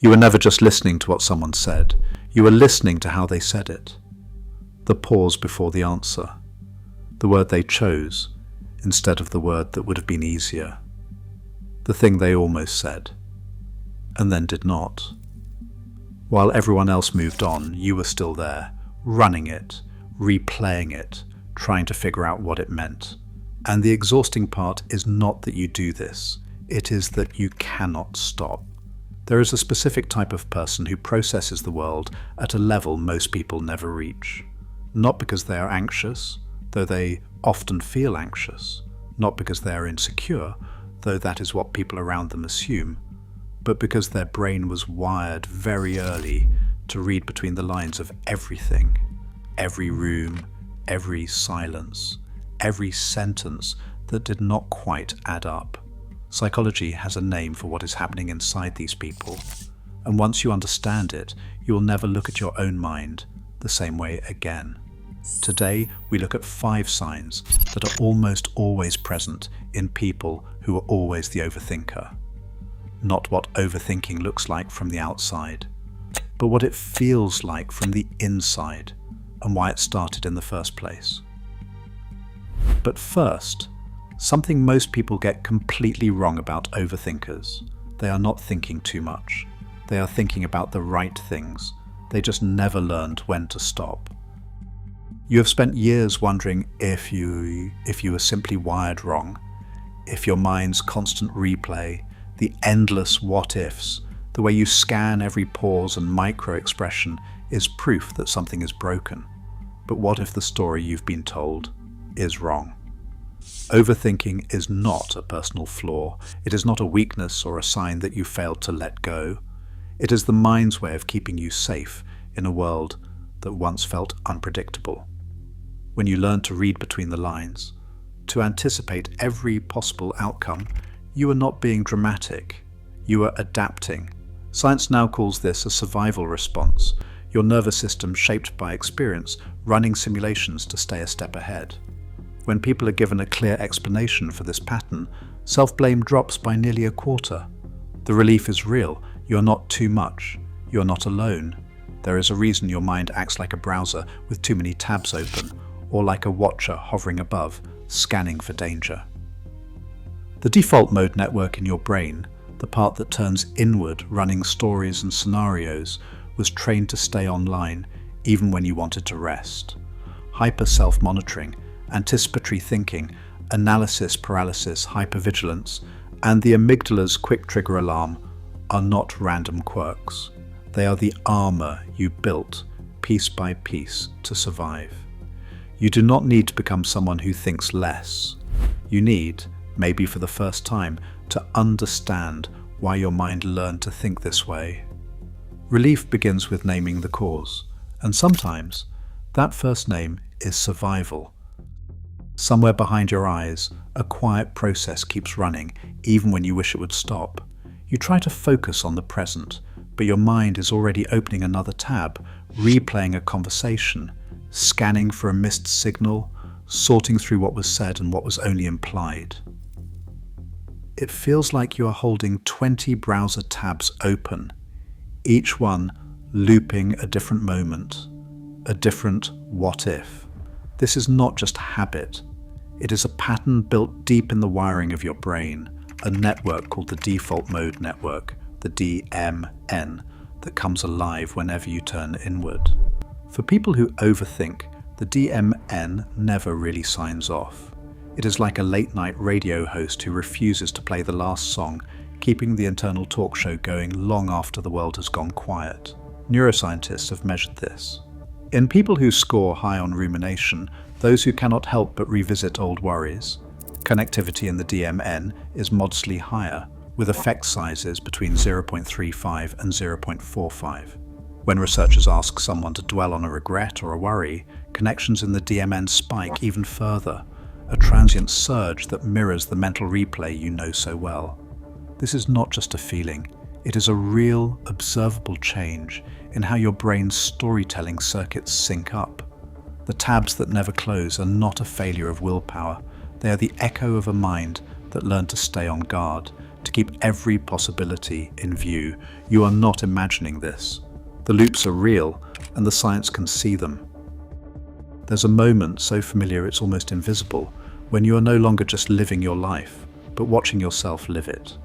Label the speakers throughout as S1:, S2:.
S1: You were never just listening to what someone said. You were listening to how they said it. The pause before the answer. The word they chose instead of the word that would have been easier. The thing they almost said and then did not. While everyone else moved on, you were still there, running it, replaying it, trying to figure out what it meant. And the exhausting part is not that you do this, it is that you cannot stop. There is a specific type of person who processes the world at a level most people never reach. Not because they are anxious, though they often feel anxious. Not because they are insecure, though that is what people around them assume. But because their brain was wired very early to read between the lines of everything. Every room, every silence, every sentence that did not quite add up. Psychology has a name for what is happening inside these people, and once you understand it, you will never look at your own mind the same way again. Today, we look at 5 signs that are almost always present in people who are always the overthinker. Not what overthinking looks like from the outside, but what it feels like from the inside, and why it started in the first place. But first, something most people get completely wrong about overthinkers. They are not thinking too much. They are thinking about the right things. They just never learned when to stop. You have spent years wondering if you were simply wired wrong, if your mind's constant replay, the endless what-ifs, the way you scan every pause and micro-expression is proof that something is broken. But what if the story you've been told is wrong? Overthinking is not a personal flaw. It is not a weakness or a sign that you failed to let go. It is the mind's way of keeping you safe in a world that once felt unpredictable. When you learn to read between the lines, to anticipate every possible outcome, you are not being dramatic. You are adapting. Science now calls this a survival response, your nervous system shaped by experience, running simulations to stay a step ahead. When people are given a clear explanation for this pattern, self-blame drops by nearly a quarter. The relief is real. You're not too much. You're not alone. There is a reason your mind acts like a browser with too many tabs open, or like a watcher hovering above, scanning for danger. The default mode network in your brain, the part that turns inward, running stories and scenarios, was trained to stay online even when you wanted to rest. Hyper self-monitoring, anticipatory thinking, analysis paralysis, hypervigilance, and the amygdala's quick trigger alarm are not random quirks. They are the armor you built piece by piece to survive. You do not need to become someone who thinks less. You need, maybe for the first time, to understand why your mind learned to think this way. Relief begins with naming the cause, and sometimes that first name is survival. Somewhere behind your eyes, a quiet process keeps running, even when you wish it would stop. You try to focus on the present, but your mind is already opening another tab, replaying a conversation, scanning for a missed signal, sorting through what was said and what was only implied. It feels like you are holding 20 browser tabs open, each one looping a different moment, a different what if. This is not just habit. It is a pattern built deep in the wiring of your brain, a network called the default mode network, the DMN, that comes alive whenever you turn inward. For people who overthink, the DMN never really signs off. It is like a late-night radio host who refuses to play the last song, keeping the internal talk show going long after the world has gone quiet. Neuroscientists have measured this. In people who score high on rumination, those who cannot help but revisit old worries, connectivity in the DMN is modestly higher, with effect sizes between 0.35 and 0.45. When researchers ask someone to dwell on a regret or a worry, connections in the DMN spike even further, a transient surge that mirrors the mental replay you know so well. This is not just a feeling, it is a real, observable change in how your brain's storytelling circuits sync up. The tabs that never close are not a failure of willpower, they are the echo of a mind that learned to stay on guard, to keep every possibility in view. You are not imagining this. The loops are real, and the science can see them. There's a moment so familiar it's almost invisible, when you are no longer just living your life, but watching yourself live it.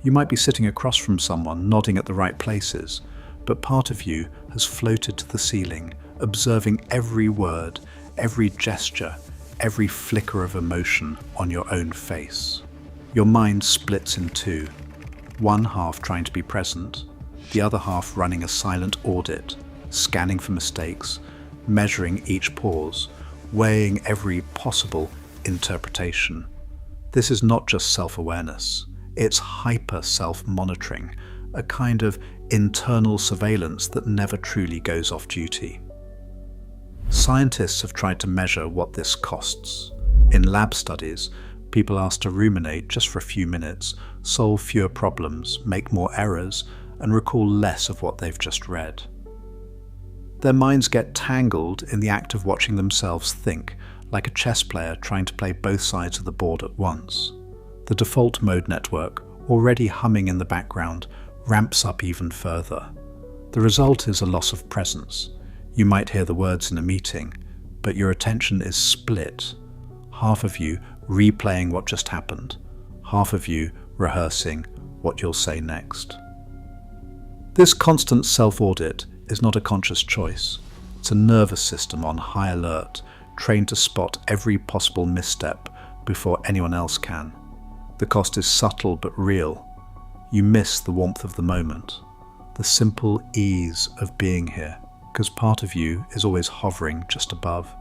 S1: You might be sitting across from someone, nodding at the right places, but part of you has floated to the ceiling, observing every word, every gesture, every flicker of emotion on your own face. Your mind splits in two, one half trying to be present, the other half running a silent audit, scanning for mistakes, measuring each pause, weighing every possible interpretation. This is not just self-awareness, it's hyper-self-monitoring, a kind of internal surveillance that never truly goes off duty. Scientists have tried to measure what this costs. In lab studies, people asked to ruminate just for a few minutes, solve fewer problems, make more errors, and recall less of what they've just read. Their minds get tangled in the act of watching themselves think, like a chess player trying to play both sides of the board at once. The default mode network, already humming in the background, ramps up even further. The result is a loss of presence. You might hear the words in a meeting, but your attention is split. Half of you replaying what just happened, half of you rehearsing what you'll say next. This constant self-audit is not a conscious choice. It's a nervous system on high alert, trained to spot every possible misstep before anyone else can. The cost is subtle but real. You miss the warmth of the moment, the simple ease of being here, because part of you is always hovering just above,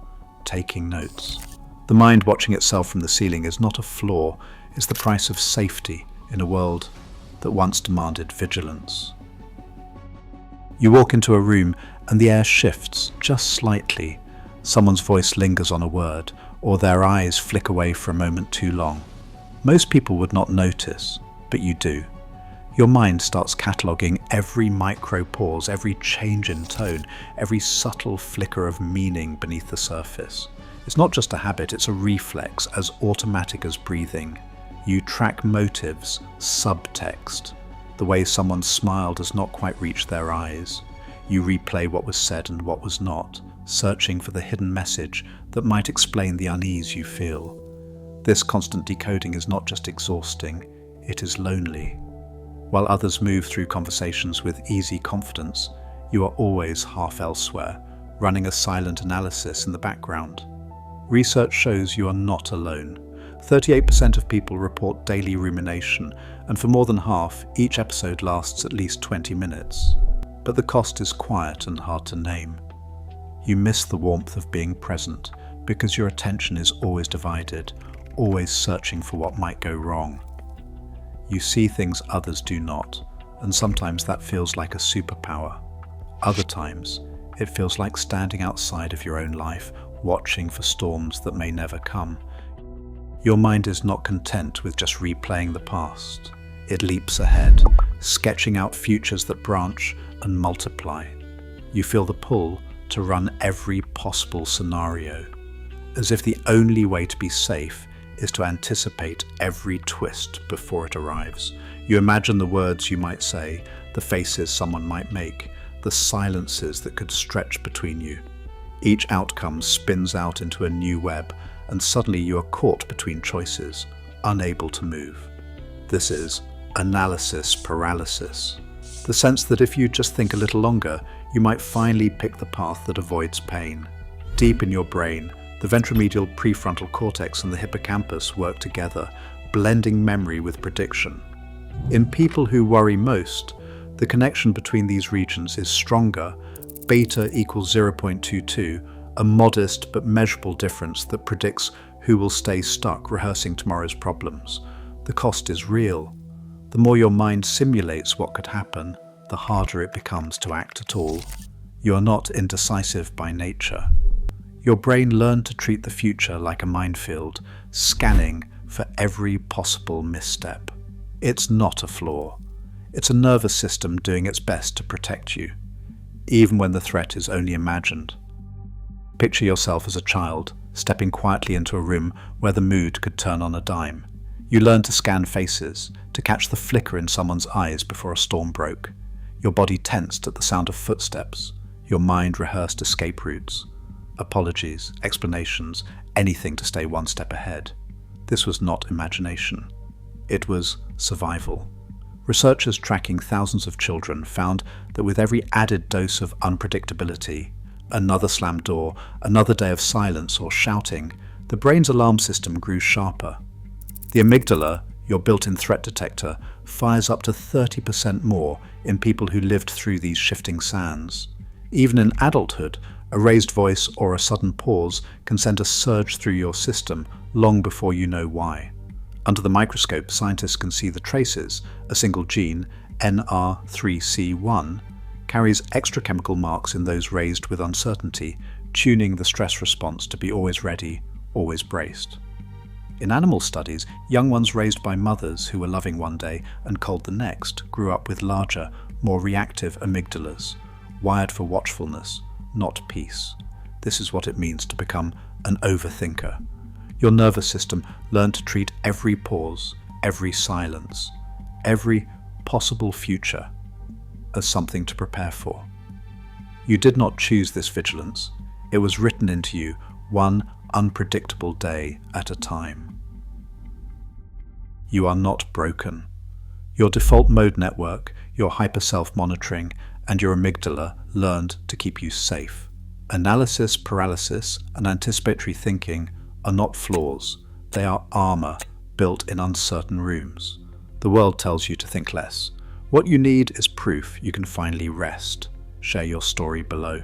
S1: taking notes. The mind watching itself from the ceiling is not a flaw, it's the price of safety in a world that once demanded vigilance. You walk into a room and the air shifts just slightly. Someone's voice lingers on a word, or their eyes flick away for a moment too long. Most people would not notice, but you do. Your mind starts cataloguing every micro pause, every change in tone, every subtle flicker of meaning beneath the surface. It's not just a habit, it's a reflex, as automatic as breathing. You track motives, subtext. The way someone smiled does not quite reach their eyes. You replay what was said and what was not, searching for the hidden message that might explain the unease you feel. This constant decoding is not just exhausting, it is lonely. While others move through conversations with easy confidence, you are always half elsewhere, running a silent analysis in the background. Research shows you are not alone. 38% of people report daily rumination, and for more than half, each episode lasts at least 20 minutes. But the cost is quiet and hard to name. You miss the warmth of being present because your attention is always divided, always searching for what might go wrong. You see things others do not, and sometimes that feels like a superpower. Other times, it feels like standing outside of your own life, watching for storms that may never come. Your mind is not content with just replaying the past. It leaps ahead, sketching out futures that branch and multiply. You feel the pull to run every possible scenario, as if the only way to be safe is to anticipate every twist before it arrives. You imagine the words you might say, the faces someone might make, the silences that could stretch between you. Each outcome spins out into a new web, and suddenly you are caught between choices, unable to move. This is analysis paralysis. The sense that if you just think a little longer, you might finally pick the path that avoids pain. Deep in your brain, the ventromedial prefrontal cortex and the hippocampus work together, blending memory with prediction. In people who worry most, the connection between these regions is stronger, beta equals 0.22, a modest but measurable difference that predicts who will stay stuck rehearsing tomorrow's problems. The cost is real. The more your mind simulates what could happen, the harder it becomes to act at all. You are not indecisive by nature. Your brain learned to treat the future like a minefield, scanning for every possible misstep. It's not a flaw. It's a nervous system doing its best to protect you, even when the threat is only imagined. Picture yourself as a child, stepping quietly into a room where the mood could turn on a dime. You learned to scan faces, to catch the flicker in someone's eyes before a storm broke. Your body tensed at the sound of footsteps. Your mind rehearsed escape routes. Apologies, explanations, anything to stay one step ahead. This was not imagination. It was survival. Researchers tracking thousands of children found that with every added dose of unpredictability, another slammed door, another day of silence or shouting, the brain's alarm system grew sharper. The amygdala, your built-in threat detector, fires up to 30% more in people who lived through these shifting sands. Even in adulthood, a raised voice or a sudden pause can send a surge through your system long before you know why. Under the microscope, scientists can see the traces. A single gene, NR3C1, carries extra chemical marks in those raised with uncertainty, tuning the stress response to be always ready, always braced. In animal studies, young ones raised by mothers who were loving one day and cold the next grew up with larger, more reactive amygdalas, wired for watchfulness, not peace. This is what it means to become an overthinker. Your nervous system learned to treat every pause, every silence, every possible future as something to prepare for. You did not choose this vigilance. It was written into you, one unpredictable day at a time. You are not broken. Your default mode network, your hyper self-monitoring, and your amygdala learned to keep you safe. Analysis paralysis and anticipatory thinking are not flaws. They are armor built in uncertain rooms. The world tells you to think less. What you need is proof you can finally rest. Share your story below.